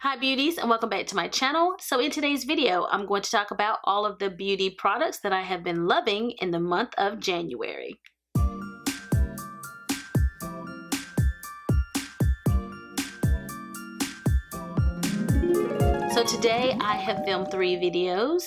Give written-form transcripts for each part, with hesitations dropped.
Hi beauties, and welcome back to my channel. So in today's video, I'm going to talk about all of the beauty products that I have been loving in the month of January. So today I have filmed 3 videos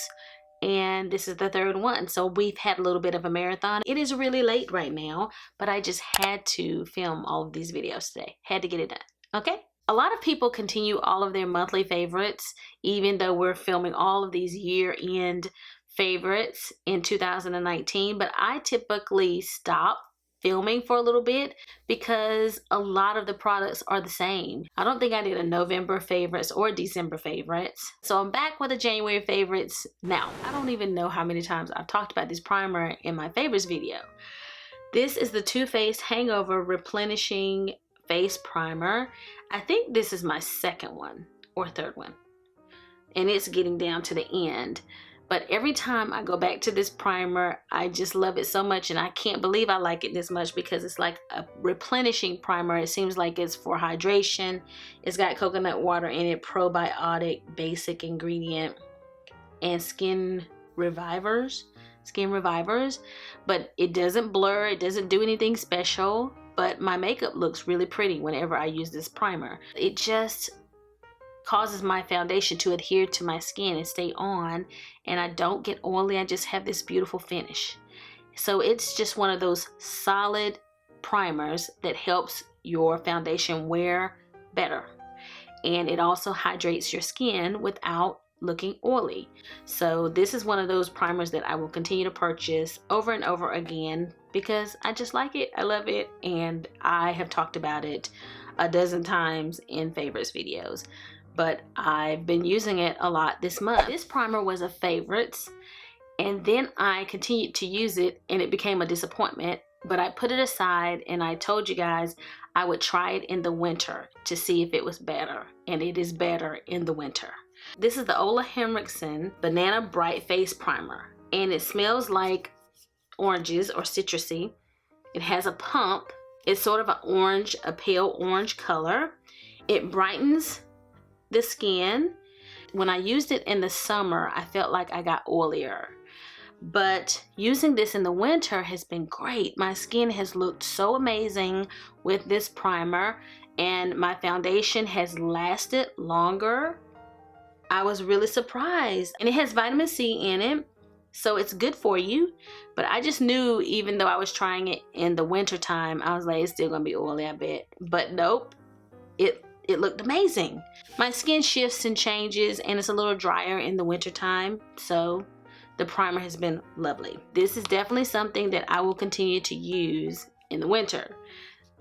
and this is the 3rd one. So we've had a little bit of a marathon. It is really late right now, but I just had to film all of these videos today. Had to get it done, okay? A lot of people continue all of their monthly favorites, even though we're filming all of these year-end favorites in 2019, but I typically stop filming for a little bit because a lot of the products are the same. I don't think I did a November favorites or December favorites. So I'm back with the January favorites now. I don't even know how many times I've talked about this primer in my favorites video. This is the Too Faced Hangover Replenishing Face Primer. I think this is my 2nd one or 3rd one, and it's getting down to the end. But every time I go back to this primer, I just love it so much, and I can't believe I like it this much because it's like a replenishing primer. It seems like it's for hydration. It's got coconut water in it, probiotic, basic ingredient, and skin revivers, but it doesn't blur, it doesn't do anything special. But my makeup looks really pretty whenever I use this primer. It just causes my foundation to adhere to my skin and stay on, and I don't get oily. I just have this beautiful finish. So it's just one of those solid primers that helps your foundation wear better. And it also hydrates your skin without looking oily. So this is one of those primers that I will continue to purchase over and over again because I just like it, I love it, and I have talked about it a dozen times in favorites videos, but I've been using it a lot this month. This primer was a favorites, and then I continued to use it and it became a disappointment, but I put it aside and I told you guys I would try it in the winter to see if it was better, and it is better in the winter. This is the OLEHENRIKSEN Banana Bright Face Primer, and it smells like oranges or citrusy. It has a pump. It's sort of an orange, a pale orange color. It brightens the skin. When I used it in the summer, I felt like I got oilier, but using this in the winter has been great. My skin has looked so amazing with this primer, and my foundation has lasted longer. I was really surprised, and it has vitamin C in it, so it's good for you. But I just knew, even though I was trying it in the winter time, I was like, it's still gonna be oily, I bet. But nope, it looked amazing. My skin shifts and changes, and it's a little drier in the winter time, so the primer has been lovely. This is definitely something that I will continue to use in the winter.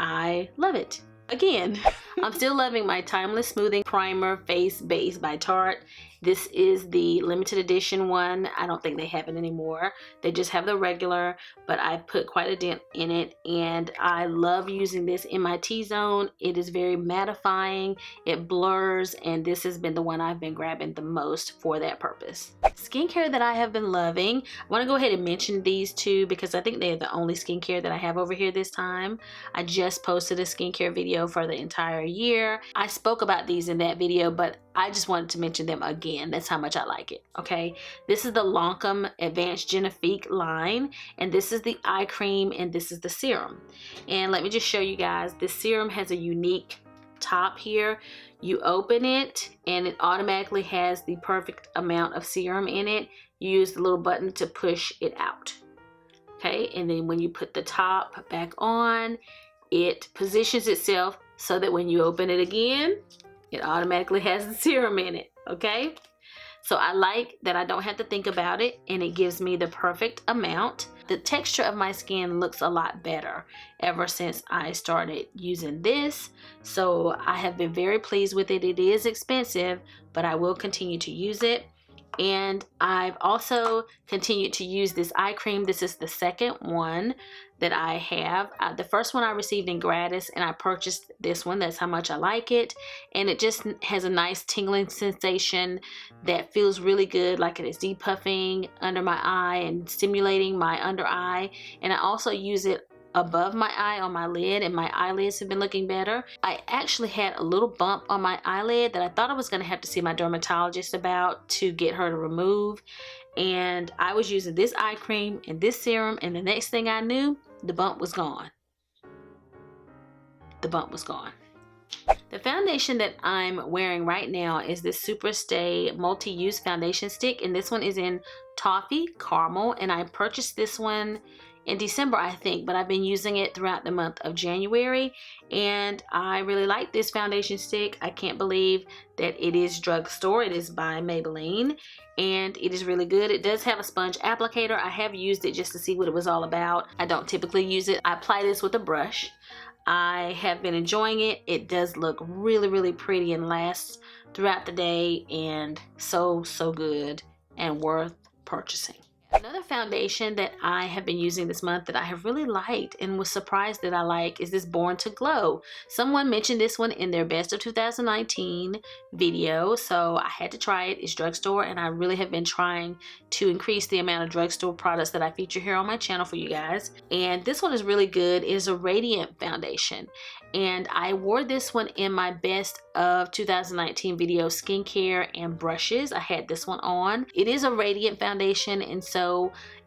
I love it. Again, I'm still loving my Timeless Smoothing Primer Face Base by Tarte. This is the limited edition one. I don't think they have it anymore. They just have the regular, but I put quite a dent in it, and I love using this in my T-zone. It is very mattifying, it blurs, and this has been the one I've been grabbing the most for that purpose. Skincare that I have been loving, I want to go ahead and mention these 2 because I think they're the only skincare that I have over here this time. I just posted a skincare video for the entire year. I spoke about these in that video, but I just wanted to mention them again. That's how much I like it, okay? This is the Lancome Advanced Genifique line, and this is the eye cream, and this is the serum. And let me just show you guys, this serum has a unique top here. You open it, and it automatically has the perfect amount of serum in it. You use the little button to push it out, okay? And then when you put the top back on, it positions itself so that when you open it again, it automatically has the serum in it, okay? So I like that I don't have to think about it, and it gives me the perfect amount. The texture of my skin looks a lot better ever since I started using this, so I have been very pleased with it. It is expensive, but I will continue to use it. And I've also continued to use this eye cream. This is the 2nd one that I have. The first one I received in gratis, and I purchased this one. That's how much I like it. And it just has a nice tingling sensation that feels really good, like it is depuffing under my eye and stimulating my under eye. And I also use it above my eye on my lid, and my eyelids have been looking better. I actually had a little bump on my eyelid that I thought I was going to have to see my dermatologist about to get her to remove, and I was using this eye cream and this serum, and the next thing I knew, the bump was gone. The bump was gone. The foundation that I'm wearing right now is this Super Stay Multi-Use Foundation Stick, and this one is in Toffee Caramel, and I purchased this one in December, I think, but I've been using it throughout the month of January, and I really like this foundation stick. I can't believe that it is drugstore. It is by Maybelline, and it is really good. It does have a sponge applicator. I have used it just to see what it was all about. I don't typically use it. I apply this with a brush. I have been enjoying it. It does look really, really pretty and lasts throughout the day, and so good and worth purchasing. Another foundation that I have been using this month that I have really liked and was surprised that I like is this Born to Glow. Someone mentioned this one in their best of 2019 video, so I had to try it. It's drugstore, and I really have been trying to increase the amount of drugstore products that I feature here on my channel for you guys. And this one is really good. It is a radiant foundation, and I wore this one in my best of 2019 video, skincare and brushes. I had this one on. It is a radiant foundation, and so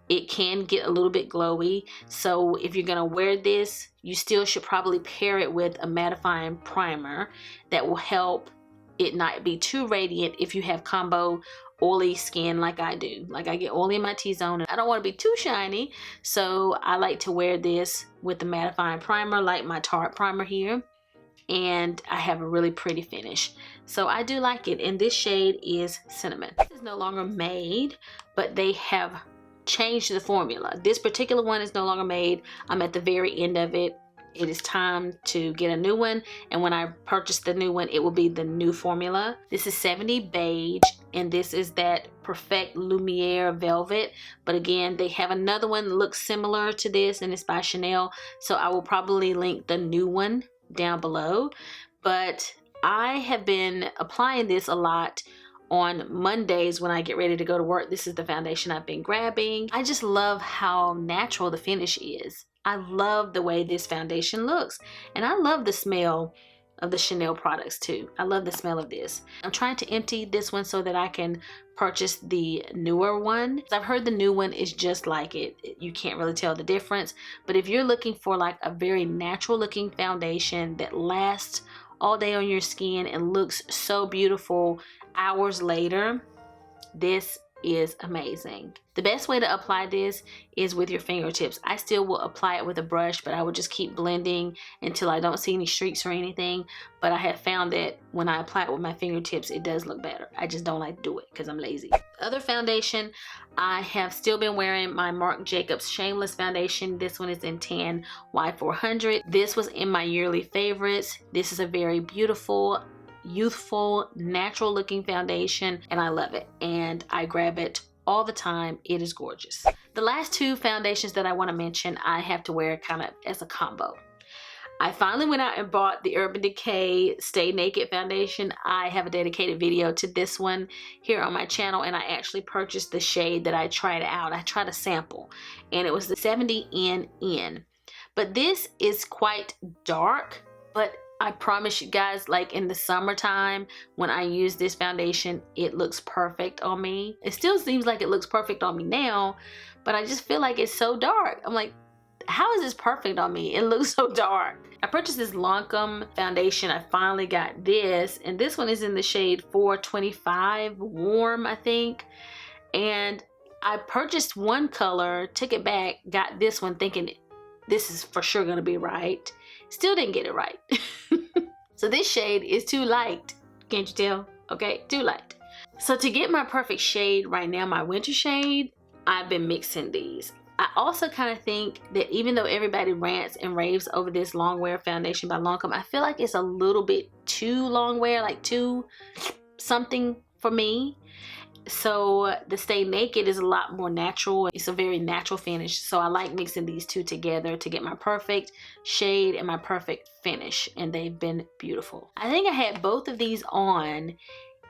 it can get a little bit glowy. So if you're gonna wear this, you still should probably pair it with a mattifying primer that will help it not be too radiant if you have combo oily skin like I do. Like, I get oily in my T-zone and I don't want to be too shiny, so I like to wear this with the mattifying primer like my Tarte primer here, and I have a really pretty finish. So I do like it, and this shade is Cinnamon. This is no longer made, but they have changed the formula. This particular one is no longer made. I'm at the very end of it. It is time to get a new one, and when I purchase the new one, it will be the new formula. This is 70 Beige, and this is that Perfect Lumiere Velvet, but again, they have another one that looks similar to this, and it's by Chanel, so I will probably link the new one down below. But I have been applying this a lot on Mondays when I get ready to go to work. This is the foundation I've been grabbing. I just love how natural the finish is. I love the way this foundation looks, and I love the smell of the Chanel products too. I love the smell of this. I'm trying to empty this one so that I can purchase the newer one. I've heard the new one is just like it. You can't really tell the difference, but if you're looking for like a very natural looking foundation that lasts all day on your skin and looks so beautiful hours later, this is amazing. The best way to apply this is with your fingertips. I still will apply it with a brush, but I will just keep blending until I don't see any streaks or anything. But I have found that when I apply it with my fingertips, it does look better. I just don't like to do it because I'm lazy. Other foundation, I have still been wearing my Marc Jacobs Shameless foundation. This one is in Tan Y400. This was in my yearly favorites. This is a very beautiful, youthful, natural looking foundation, and I love it, and I grab it all the time. It is gorgeous. The last two foundations that I want to mention, I have to wear kind of as a combo. I finally went out and bought the Urban Decay Stay Naked foundation. I have a dedicated video to this one here on my channel, and I actually purchased the shade that I tried out. I tried a sample, and it was the 70NN. But this is quite dark, but I promise you guys, like in the summertime when I use this foundation, it looks perfect on me. It still seems like it looks perfect on me now, but I just feel like it's so dark. I'm like, how is this perfect on me? It looks so dark. I purchased this Lancome foundation. I finally got this, and this one is in the shade 425 Warm, I think. And I purchased one color, took it back, got this one thinking this is for sure gonna be right. Still didn't get it right. So this shade is too light. Can't you tell? Okay, too light. So to get my perfect shade right now, my winter shade, I've been mixing these. I also kind of think that even though everybody rants and raves over this long wear foundation by Lancome, I feel like it's a little bit too long wear, like too something for me. So the Stay Naked is a lot more natural. It's a very natural finish. So I like mixing these two together to get my perfect shade and my perfect finish. And they've been beautiful. I think I had both of these on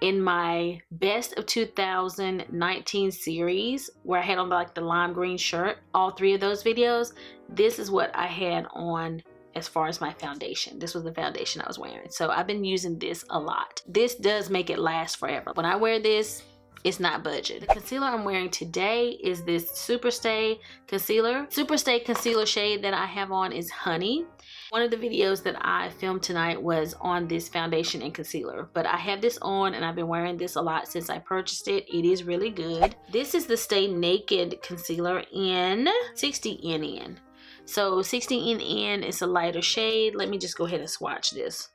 in my best of 2019 series where I had on like the lime green shirt, all 3 of those videos, this is what I had on as far as my foundation. This was the foundation I was wearing. So I've been using this a lot. This does make it last forever. When I wear this, it's not budget. The concealer I'm wearing today is this Superstay concealer. Superstay concealer shade that I have on is Honey. One of the videos that I filmed tonight was on this foundation and concealer, but I have this on and I've been wearing this a lot since I purchased it. It is really good. This is the Stay Naked concealer in 60 NN. So 60 NN is a lighter shade. Let me just go ahead and swatch this.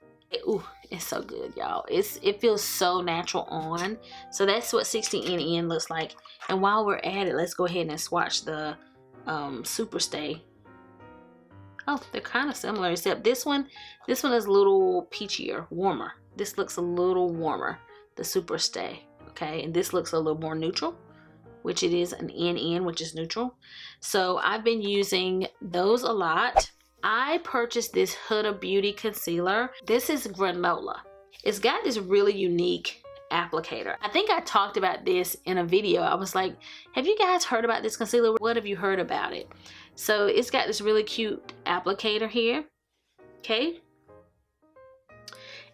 Ooh, it's so good, y'all. It feels so natural on. So that's what 60 NN looks like. And while we're at it, let's go ahead and swatch the Superstay. Oh, they're kind of similar, except this one is a little peachier, warmer. This looks a little warmer, the Superstay, okay? And this looks a little more neutral, which it is an NN, which is neutral. So I've been using those a lot. I purchased this Huda Beauty concealer. This is granola. It's got this really unique applicator. I think I talked about this in a video. I was like, have you guys heard about this concealer? What have you heard about it? So it's got this really cute applicator here, okay?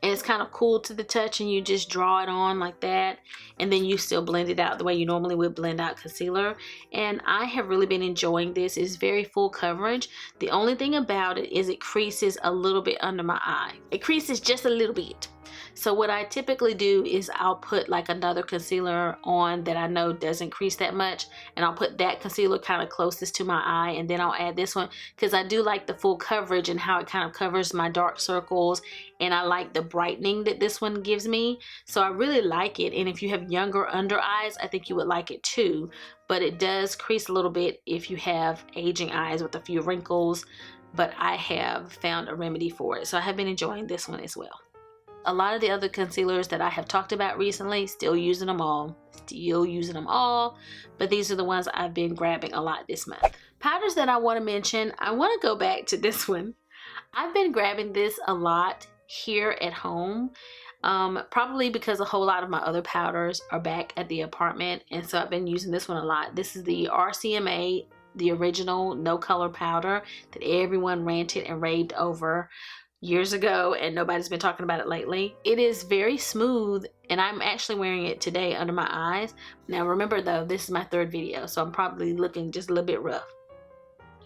And it's kind of cool to the touch, and you just draw it on like that, and then you still blend it out the way you normally would blend out concealer. And I have really been enjoying this. It's very full coverage. The only thing about it is it creases a little bit under my eye. It creases just a little bit. So what I typically do is I'll put like another concealer on that I know doesn't crease that much, and I'll put that concealer kind of closest to my eye, and then I'll add this one because I do like the full coverage and how it kind of covers my dark circles, and I like the brightening that this one gives me. So I really like it, and if you have younger under eyes, I think you would like it too, but it does crease a little bit if you have aging eyes with a few wrinkles, but I have found a remedy for it. So I have been enjoying this one as well. A lot of the other concealers that I have talked about recently, still using them all, but these are the ones I've been grabbing a lot this month. Powders that I want to mention, I want to go back to this one. I've been grabbing this a lot here at home, probably because a whole lot of my other powders are back at the apartment, and so I've been using this one a lot. This is the RCMA, the original no color powder that everyone ranted and raved over years ago, and nobody's been talking about it lately. It is very smooth, and I'm actually wearing it today under my eyes. Now remember though, this is my 3rd video, so I'm probably looking just a little bit rough.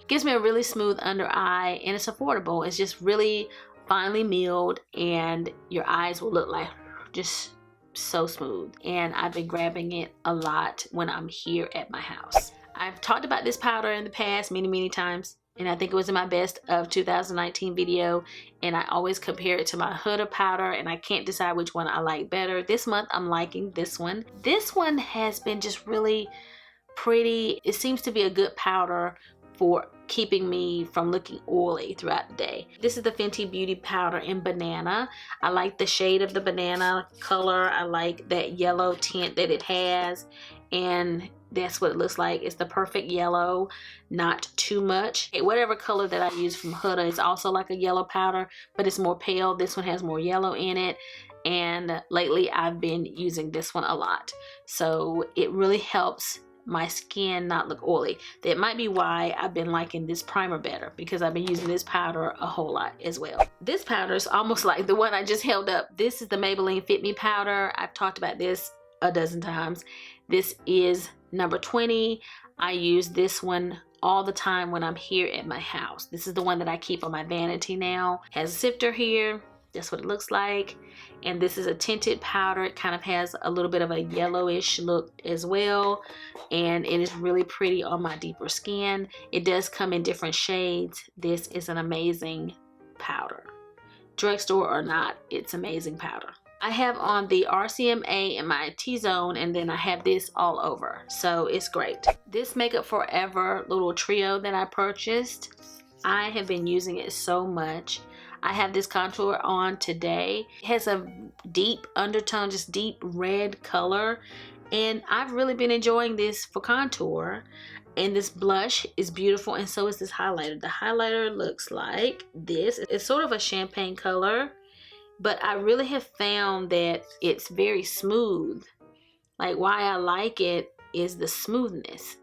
It gives me a really smooth under eye, and it's affordable. It's just really finely milled, and your eyes will look like just so smooth. And I've been grabbing it a lot when I'm here at my house. I've talked about this powder in the past many times, and I think it was in my best of 2019 video, and I always compare it to my Huda powder, and I can't decide which one I like better. This month I'm liking this one. This one has been just really pretty. It seems to be a good powder for keeping me from looking oily throughout the day. This is the Fenty Beauty powder in Banana. I like the shade of the banana color. I like that yellow tint that it has, and that's what it looks like. It's the perfect yellow, not too much. Whatever color that I use from Huda is also like a yellow powder, but it's more pale. This one has more yellow in it, and lately I've been using this one a lot. So it really helps my skin not look oily. That might be why I've been liking this primer better, because I've been using this powder a whole lot as well. This powder is almost like the one I just held up. This is the Maybelline Fit Me Powder. I've talked about this a dozen times. This is number 20. I use this one all the time when I'm here at my house. This is the one that I keep on my vanity now. It has a sifter here. That's what it looks like. And this is a tinted powder. It kind of has a little bit of a yellowish look as well, and it is really pretty on my deeper skin. It does come in different shades. This is an amazing powder. Drugstore or not, it's amazing powder. I have on the RCMA in my T-zone, and then I have this all over, so it's great. This Makeup Forever little trio that I purchased, I have been using it so much. I have this contour on today. It has a deep undertone, just deep red color, and I've really been enjoying this for contour. And this blush is beautiful, and so is this highlighter. The highlighter looks like this. It's sort of a champagne color, but I really have found that it's very smooth. Like, why I like it is the smoothness.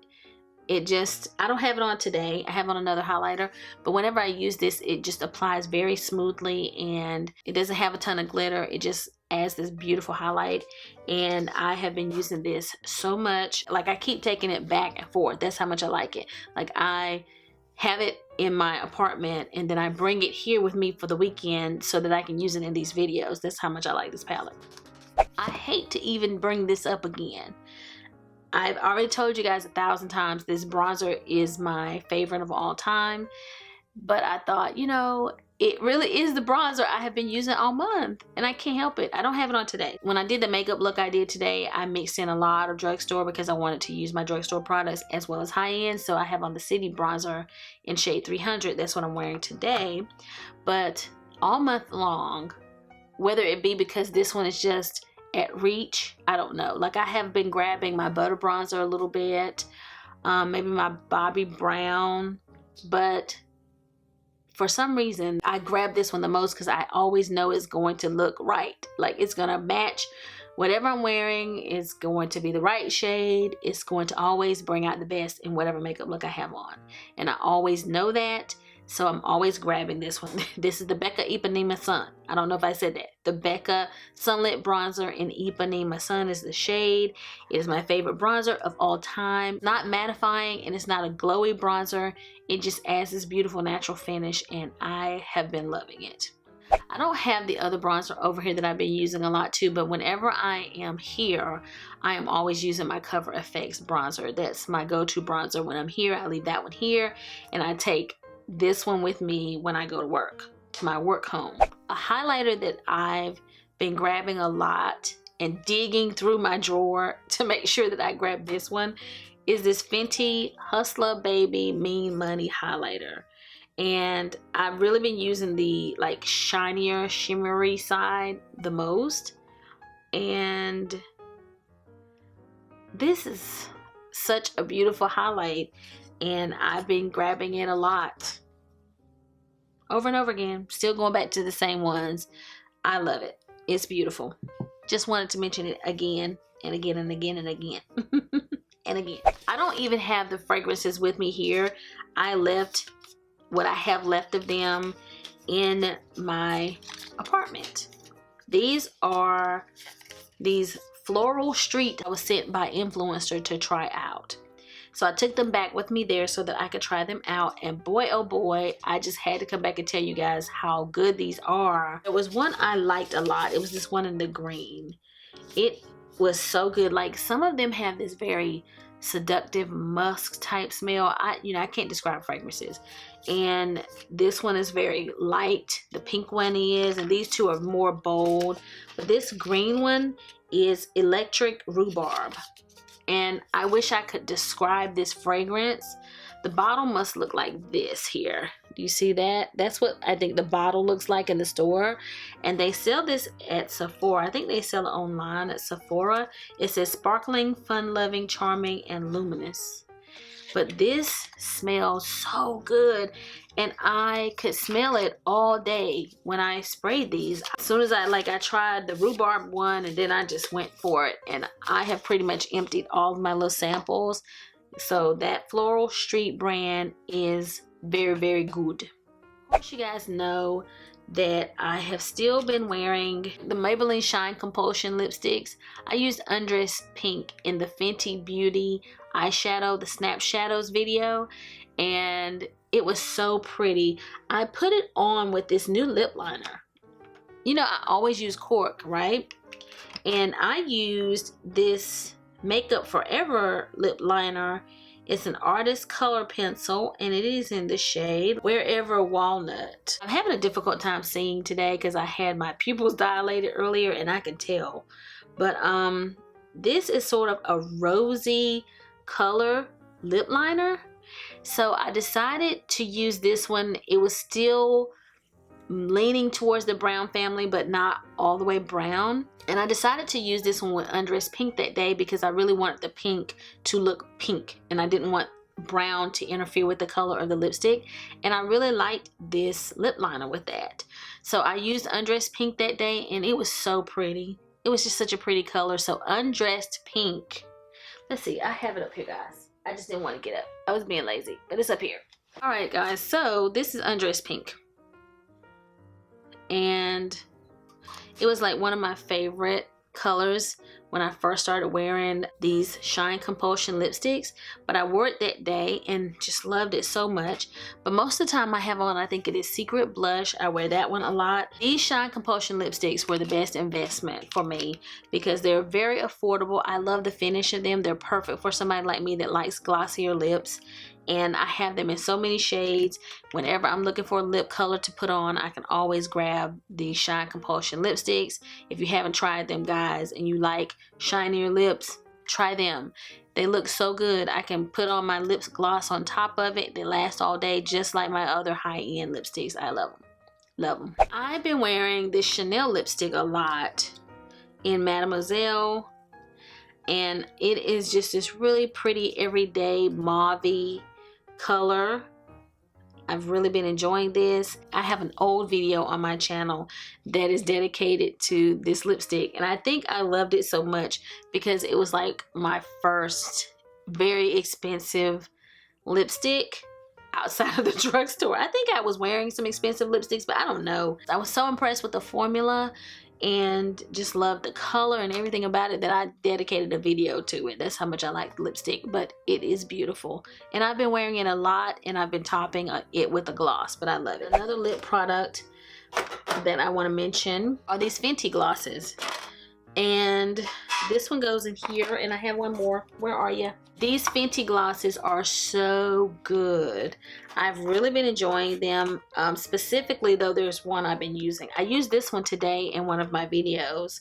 It just, I don't have it on today. I have on another highlighter, but whenever I use this, it just applies very smoothly, and it doesn't have a ton of glitter. It just adds this beautiful highlight, and I have been using this so much. Like, I keep taking it back and forth. That's how much I like it. Like, I have it in my apartment, and then I bring it here with me for the weekend so that I can use it in these videos. That's how much I like this palette. I hate to even bring this up again. I've already told you guys 1,000 times this bronzer is my favorite of all time, but I thought, you know, it really is the bronzer I have been using all month, and I can't help it. I don't have it on today. When I did the makeup look I did today, I mixed in a lot of drugstore because I wanted to use my drugstore products as well as high-end. So I have on the City bronzer in shade 300. That's what I'm wearing today. But all month long, whether it be because this one is just at reach, I don't know. Like, I have been grabbing my butter bronzer a little bit, maybe my Bobbi Brown, but for some reason I grab this one the most because I always know it's going to look right. Like, it's gonna match whatever I'm wearing. It's going to be the right shade. It's going to always bring out the best in whatever makeup look I have on, and I always know that. So I'm always grabbing this one. This is the Becca Ipanema Sun. I don't know if I said that. The Becca Sunlit Bronzer in Ipanema Sun is the shade. It is my favorite bronzer of all time. Not mattifying, and it's not a glowy bronzer. It just adds this beautiful natural finish, and I have been loving it. I don't have the other bronzer over here that I've been using a lot too, but whenever I am here, I am always using my Cover FX bronzer. That's my go-to bronzer. When I'm here, I leave that one here, and I take this one with me when I go to work, to my work home. A highlighter that I've been grabbing a lot and digging through my drawer to make sure that I grab this one is this Fenty Hustler Baby Mean Money highlighter. And I've really been using the like shinier, shimmery side the most. And this is such a beautiful highlight, and I've been grabbing it a lot. Over and over again, still going back to the same ones. I love it. It's beautiful. Just wanted to mention it again and again and again and again and again. I don't even have the fragrances with me here. I left what I have left of them in my apartment. These are these Floral Street I was sent by influencer to try out. So I took them back with me there so that I could try them out, and boy oh boy, I just had to come back and tell you guys how good these are. There was one I liked a lot. It was this one in the green. It was so good. Like, some of them have this very seductive musk type smell. I can't describe fragrances, and this one is very light. The pink one is, and these two are more bold, but this green one is Electric Rhubarb. And I wish I could describe this fragrance. The bottle must look like this here. Do you see that? That's what I think the bottle looks like in the store. And they sell this at Sephora. I think they sell it online at Sephora. It says sparkling, fun-loving, charming, and luminous. But this smells so good, and I could smell it all day when I sprayed these. As soon as I tried the rhubarb one, and then I just went for it, and I have pretty much emptied all of my little samples. So that Floral Street brand is very, very good. Of course, you guys know that I have still been wearing the Maybelline Shine Compulsion lipsticks. I used Undressed Pink in the Fenty Beauty eyeshadow, the Snap Shadows video, and it was so pretty. I put it on with this new lip liner. You know, I always use cork, right? And I used this Makeup Forever lip liner. It's an artist color pencil, and it is in the shade Wherever Walnut. I'm having a difficult time seeing today because I had my pupils dilated earlier, and I can tell. But this is sort of a rosy color lip liner. So I decided to use this one. It was still leaning towards the brown family, but not all the way brown. And I decided to use this one with Undressed Pink that day because I really wanted the pink to look pink, and I didn't want brown to interfere with the color of the lipstick, and I really liked this lip liner with that. So I used Undressed Pink that day, and it was so pretty. It was just such a pretty color. So Undressed Pink. Let's see, I have it up here, guys. I just didn't want to get up. I was being lazy, but it's up here. All right, guys, so this is Undressed Pink. And it was like one of my favorite colors when I first started wearing these Shine Compulsion lipsticks, but I wore it that day and just loved it so much. But most of the time I have on, I think it is Secret Blush. I wear that one a lot. These Shine Compulsion lipsticks were the best investment for me because they're very affordable. I love the finish of them. They're perfect for somebody like me that likes glossier lips. And I have them in so many shades. Whenever I'm looking for a lip color to put on, I can always grab the Shine Compulsion lipsticks. If you haven't tried them, guys, and you like shinier lips, try them. They look so good. I can put on my lips gloss on top of it. They last all day, just like my other high-end lipsticks. I love them. Love them. I've been wearing this Chanel lipstick a lot in Mademoiselle. And it is just this really pretty everyday mauve-y color. I've really been enjoying this. I have an old video on my channel that is dedicated to this lipstick, and I think I loved it so much because it was like my first very expensive lipstick outside of the drugstore. I think I was wearing some expensive lipsticks, but I don't know. I was so impressed with the formula and just loved the color and everything about it that I dedicated a video to it. That's how much I like the lipstick, but it is beautiful. And I've been wearing it a lot, and I've been topping it with a gloss, but I love it. Another lip product that I want to mention are these Fenty glosses. And this one goes in here, and I have one more. Where are you? These Fenty glosses are so good. I've really been enjoying them. Specifically, though, there's one I've been using. I used this one today in one of my videos,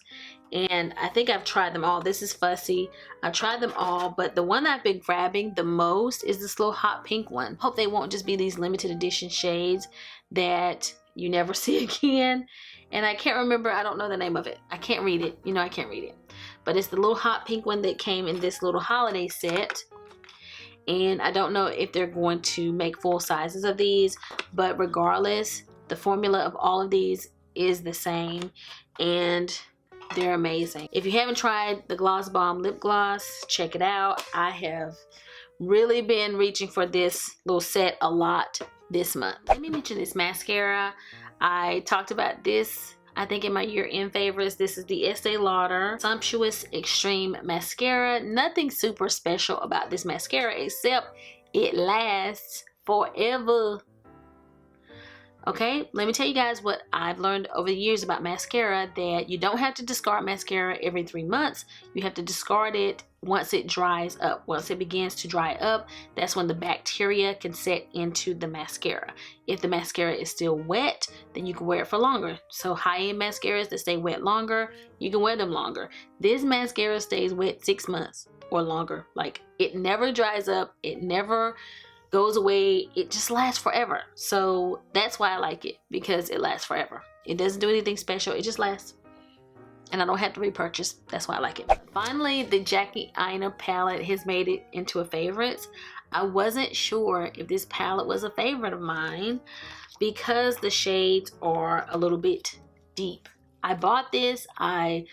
and I think I've tried them all. This is Fussy. I've tried them all, but the one I've been grabbing the most is this little hot pink one. Hope they won't just be these limited edition shades that you never see again. And I can't remember, I don't know the name of it. I can't read it. You know, I can't read it. But it's the little hot pink one that came in this little holiday set. And I don't know if they're going to make full sizes of these. But regardless, the formula of all of these is the same. And they're amazing. If you haven't tried the Gloss Bomb lip gloss, check it out. I have really been reaching for this little set a lot this month. Let me mention this mascara. I talked about this, I think, in my year-end favorites. This is the Estee Lauder Sumptuous Extreme Mascara. Nothing super special about this mascara except it lasts forever. Okay, let me tell you guys what I've learned over the years about mascara, that you don't have to discard mascara every 3 months. You have to discard it once it dries up. Once it begins to dry up, that's when the bacteria can set into the mascara. If the mascara is still wet, then you can wear it for longer. So high-end mascaras that stay wet longer, you can wear them longer. This mascara stays wet 6 months or longer. Like, it never dries up, it never goes away, it just lasts forever. So that's why I like it, because it lasts forever. It doesn't do anything special, it just lasts. And I don't have to repurchase. That's why I like it. Finally, the Jackie Aina palette has made it into a favorite. I wasn't sure if this palette was a favorite of mine because the shades are a little bit deep. I bought this, I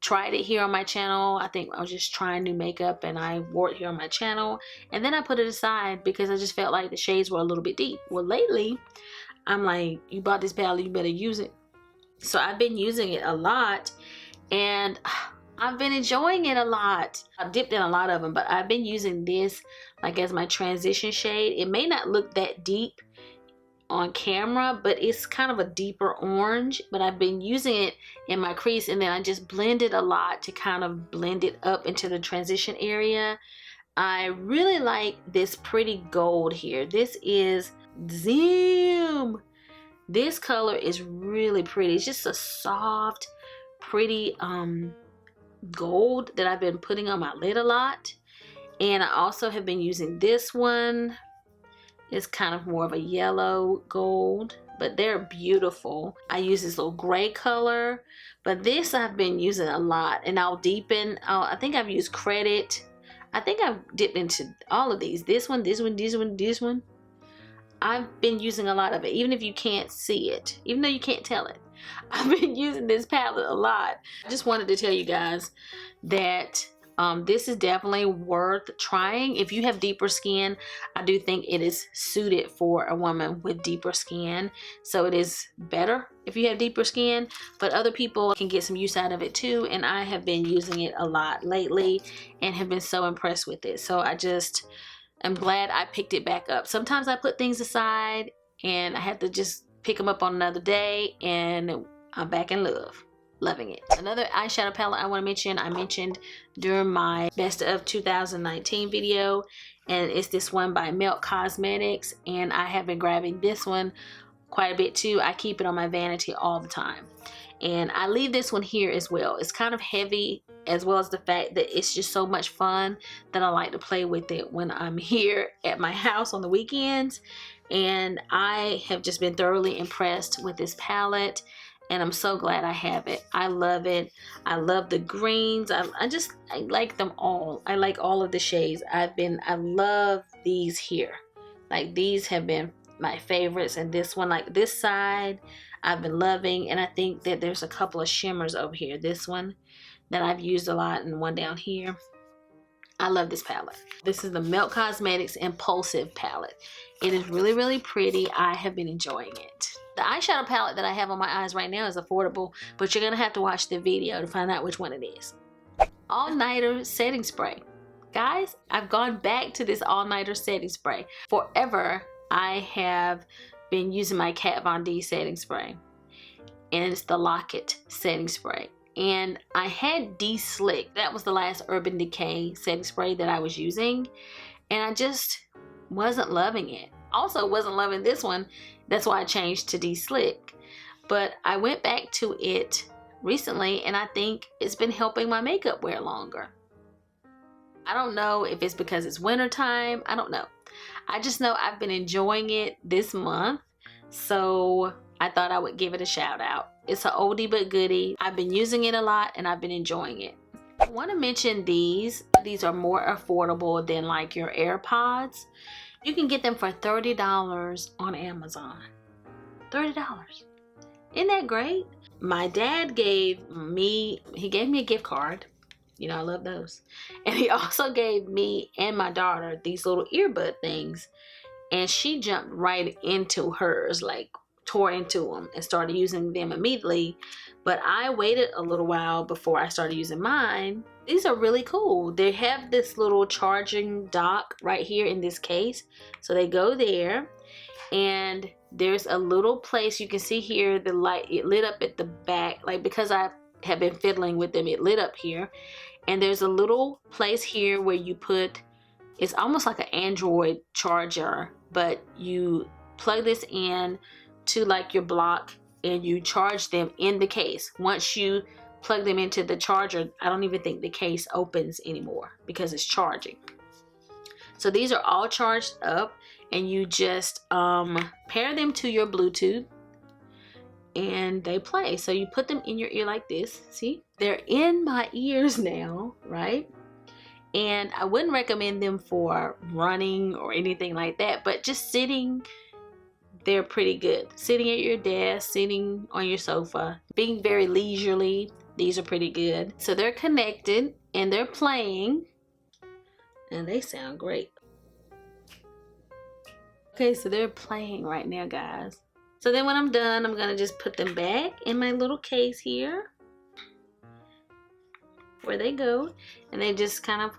tried it here on my channel. I think I was just trying new makeup and I wore it here on my channel, and then I put it aside because I just felt like the shades were a little bit deep. Well, lately I'm like, you bought this palette, you better use it. So I've been using it a lot, and I've been enjoying it a lot. I've dipped in a lot of them, but I've been using this like as my transition shade. It may not look that deep on camera, but it's kind of a deeper orange, but I've been using it in my crease, and then I just blend it a lot to kind of blend it up into the transition area. I really like this pretty gold here. This is Zoom. This color is really pretty. It's just a soft, pretty gold that I've been putting on my lid a lot. And I also have been using this one. It's kind of more of a yellow gold, but they're beautiful. I use this little gray color, but this I've been using a lot, and I'll deepen. I think I've used Credit. I think I've dipped into all of these. This one, this one, this one, this one. I've been using a lot of it, even if you can't see it, even though you can't tell it. I've been using this palette a lot. I just wanted to tell you guys that this is definitely worth trying. If you have deeper skin, I do think it is suited for a woman with deeper skin. So it is better if you have deeper skin, but other people can get some use out of it too. And I have been using it a lot lately and have been so impressed with it. So I'm glad I picked it back up. Sometimes I put things aside and I have to just pick them up on another day, and I'm back in love. Loving it. Another eyeshadow palette I want to mention, I mentioned during my best of 2019 video, and it's this one by Milk Cosmetics, and I have been grabbing this one quite a bit too. I keep it on my vanity all the time, and I leave this one here as well. It's kind of heavy, as well as the fact that it's just so much fun that I like to play with it when I'm here at my house on the weekends. And I have just been thoroughly impressed with this palette, and I'm so glad I have it. I love it. I love the greens. I like them all. I like all of the shades. I love these here. Like, these have been my favorites, and this one, like this side, I've been loving. And I think that there's a couple of shimmers over here. This one that I've used a lot, and one down here. I love this palette. This is the Milk Cosmetics Impulsive palette. It is really, really pretty. I have been enjoying it. The eyeshadow palette that I have on my eyes right now is affordable, but you're gonna have to watch the video to find out which one it is. All-Nighter setting spray. Guys, I've gone back to this all-nighter setting spray. Forever, I have been using my Kat Von D setting spray, and it's the Locket setting spray. And I had De-Slick. That was the last Urban Decay setting spray that I was using, and I just wasn't loving it. Also wasn't loving this one. That's why I changed to De-Slick. But I went back to it recently, and I think it's been helping my makeup wear longer. I don't know if it's because it's winter time. I don't know. I just know I've been enjoying it this month, so I thought I would give it a shout out. It's an oldie but goodie. I've been using it a lot, and I've been enjoying it. I want to mention these. These are more affordable than like your AirPods. You can get them for $30 on Amazon. $30. Isn't that great? My dad gave me a gift card. You know, I love those. And he also gave me and my daughter these little earbud things. And she jumped right into hers, like tore into them and started using them immediately. But I waited a little while before I started using mine. These are really cool. They have this little charging dock right here in this case. So they go there, and there's a little place you can see here, the light, it lit up at the back, like because I have been fiddling with them, it lit up here. And there's a little place here where you put, it's almost like an Android charger, but you plug this in to like your block and you charge them in the case. Once you plug them into the charger, I don't even think the case opens anymore because it's charging. So these are all charged up, and you just pair them to your Bluetooth and they play. So you put them in your ear like this. See, they're in my ears now, right? And I wouldn't recommend them for running or anything like that, but just sitting, they're pretty good. Sitting at your desk, sitting on your sofa, being very leisurely, these are pretty good. So they're connected and they're playing, and they sound great. Okay, so they're playing right now, guys. So then when I'm done, I'm gonna just put them back in my little case here, where they go, and they just kind of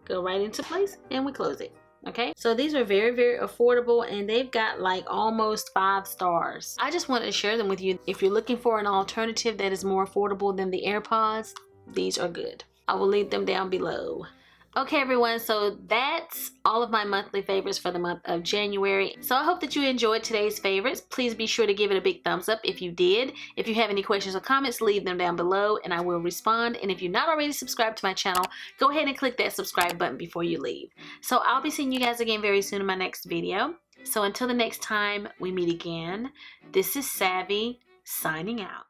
go right into place, and we close it. Okay, so these are very, very affordable, and they've got like almost 5 stars. I just wanted to share them with you. If you're looking for an alternative that is more affordable than the AirPods, these are good. I will link them down below. Okay everyone, so that's all of my monthly favorites for the month of January. So I hope that you enjoyed today's favorites. Please be sure to give it a big thumbs up if you did. If you have any questions or comments, leave them down below and I will respond. And if you're not already subscribed to my channel, go ahead and click that subscribe button before you leave. So I'll be seeing you guys again very soon in my next video. So until the next time we meet again, this is Savvy signing out.